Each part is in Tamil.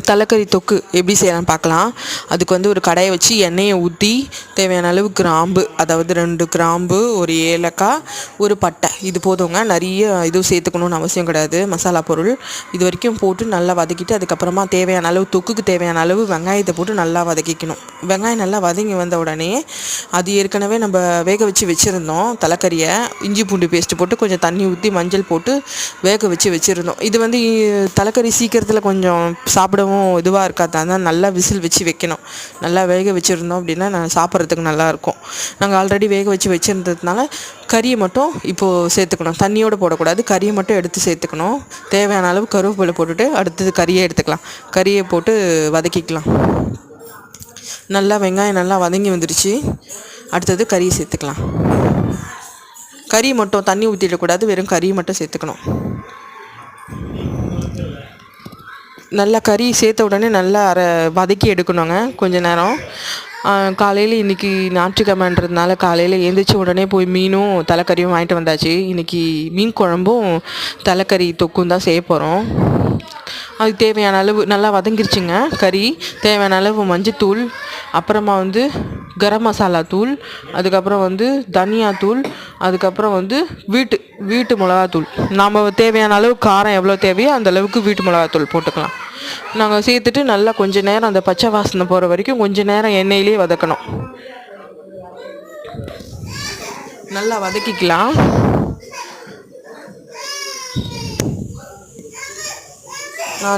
தலைக்கறி தொக்கு எப்படி செய்யலாம்னு பார்க்கலாம். அதுக்கு வந்து ஒரு கடாயை வச்சு எண்ணெயை ஊற்றி தேவையான அளவு கிராம்பு, அதாவது 2 கிராம்பு, ஒரு ஏலக்காய், ஒரு பட்டை, இது போதுங்க. நிறைய இதுவும் சேர்த்துக்கணும்னு அவசியம் கிடையாது. மசாலா பொருள் இது வரைக்கும் போட்டு நல்லா வதக்கிட்டு அதுக்கப்புறமா தேவையான அளவு தொக்குக்கு தேவையான அளவு வெங்காயத்தை போட்டு நல்லா வதக்கிக்கணும். வெங்காயம் நல்லா வதங்கி வந்த உடனே அது ஏற்கனவே நம்ம வேக வச்சு வச்சுருந்தோம் தலைக்கறியை, இஞ்சி பூண்டு பேஸ்ட்டு போட்டு கொஞ்சம் தண்ணி ஊற்றி மஞ்சள் போட்டு வேக வச்சு வச்சுருந்தோம். இது வந்து தலைக்கறி சீக்கிரத்தில் கொஞ்சம் சாப்பிடவும் இதுவாக இருக்காது. அதனால் நல்லா விசில் வச்சு வைக்கணும். நல்லா வேக வச்சுருந்தோம் அப்படின்னா நான் சாப்பிட்றதுக்கு நல்லாயிருக்கும். நாங்கள் ஆல்ரெடி வேக வச்சு வச்சுருந்ததுனால கறியை மட்டும் இப்போது சேர்த்துக்கணும். தண்ணியோடு போடக்கூடாது, கறியை மட்டும் எடுத்து சேர்த்துக்கணும். தேவையான அளவு கருவேப்பிலை போட்டுட்டு அடுத்தது கறியை எடுத்துக்கலாம். கறியை போட்டு வதக்கிக்கலாம். நல்லா வெங்காயம் நல்லா வதங்கி வந்துடுச்சு. அடுத்தது கறியை சேர்த்துக்கலாம். கறி மட்டும் தண்ணி ஊற்றிடக்கூடாது, வெறும் கறியை மட்டும் சேர்த்துக்கணும். நல்லா கறி சேர்த்த உடனே நல்லா வதக்கி எடுக்கணுங்க கொஞ்ச நேரம். காலையில் இன்றைக்கி ஞாயிற்றுக்கிழமைன்றதுனால காலையில் எழுந்திரிச்ச உடனே போய் மீனும் தலைக்கறியும் வாங்கிட்டு வந்தாச்சு. இன்றைக்கி மீன் குழம்பும் தலைக்கறி தொக்கும் தான் செய்ய போகிறோம். அதுக்கு தேவையான அளவு நல்லா வதங்கிருச்சுங்க கறி. தேவையான அளவு மஞ்சத்தூள், அப்புறமா வந்து கரம் மசாலா தூள், அதுக்கப்புறம் வந்து தனியாத்தூள், அதுக்கப்புறம் வந்து வீட்டு மிளகாத்தூள். நாம் தேவையான அளவு காரம் எவ்வளோ தேவையோ அந்த அளவுக்கு வீட்டு மிளகாத்தூள் போட்டுக்கலாம். நாங்கள் சேர்த்துட்டு நல்லா கொஞ்சம் நேரம் அந்த பச்சை வாசனை போகிற வரைக்கும் கொஞ்சம் நேரம் எண்ணெயிலே வதக்கணும். நல்லா வதக்கிக்கலாம்.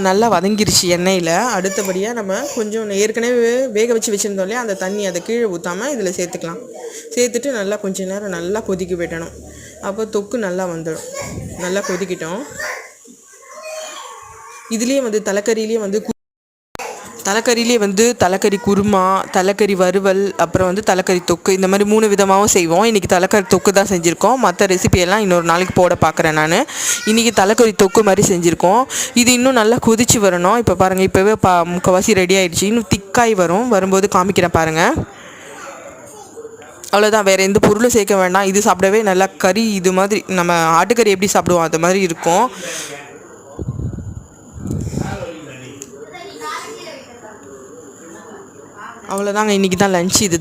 நல்லா வதங்கிருச்சு எண்ணெயில். அடுத்தபடியாக நம்ம கொஞ்சம் ஏற்கனவே வேக வச்சு வச்சுருந்தோம் இல்லையா, அந்த தண்ணி அதை கீழே ஊற்றாமல் இதில் சேர்த்துக்கலாம். சேர்த்துட்டு நல்லா கொஞ்சம் நேரம் நல்லா கொதிக்க விடணும். அப்போ தொக்கு நல்லா வந்துடும். நல்லா கொதிக்கிட்டோம். இதுலேயே வந்து தலைக்கறியிலே வந்து தலைக்கறி குருமா, தலைக்கறி வறுவல், அப்புறம் வந்து தலைக்கறி தொக்கு, இந்த மாதிரி 3 விதமாகவும் செய்வோம். இன்றைக்கி தலைக்கறி தொக்கு தான் செஞ்சுருக்கோம். மற்ற ரெசிபியெல்லாம் இன்னொரு நாளைக்கு போட பார்க்குறேன் நான். இன்றைக்கி தலைக்கறி தொக்கு மாதிரி செஞ்சுருக்கோம். இது இன்னும் நல்லா கொதிச்சு வரணும். இப்போ பாருங்கள், இப்போவே முக்கால்வாசி ரெடி ஆகிடுச்சு. இன்னும் திக்காய் வரும்போது காமிக்கிறேன் பாருங்கள். அவ்வளோதான், வேறு எந்த பொருளும் சேர்க்க வேண்டாம். இது சாப்பிடவே நல்லா கறி இது மாதிரி நம்ம ஆட்டுக்கறி எப்படி சாப்பிடுவோம் அது மாதிரி இருக்கும். அவ்வளோதாங்க, இன்றைக்கி தான் லஞ்ச் இது.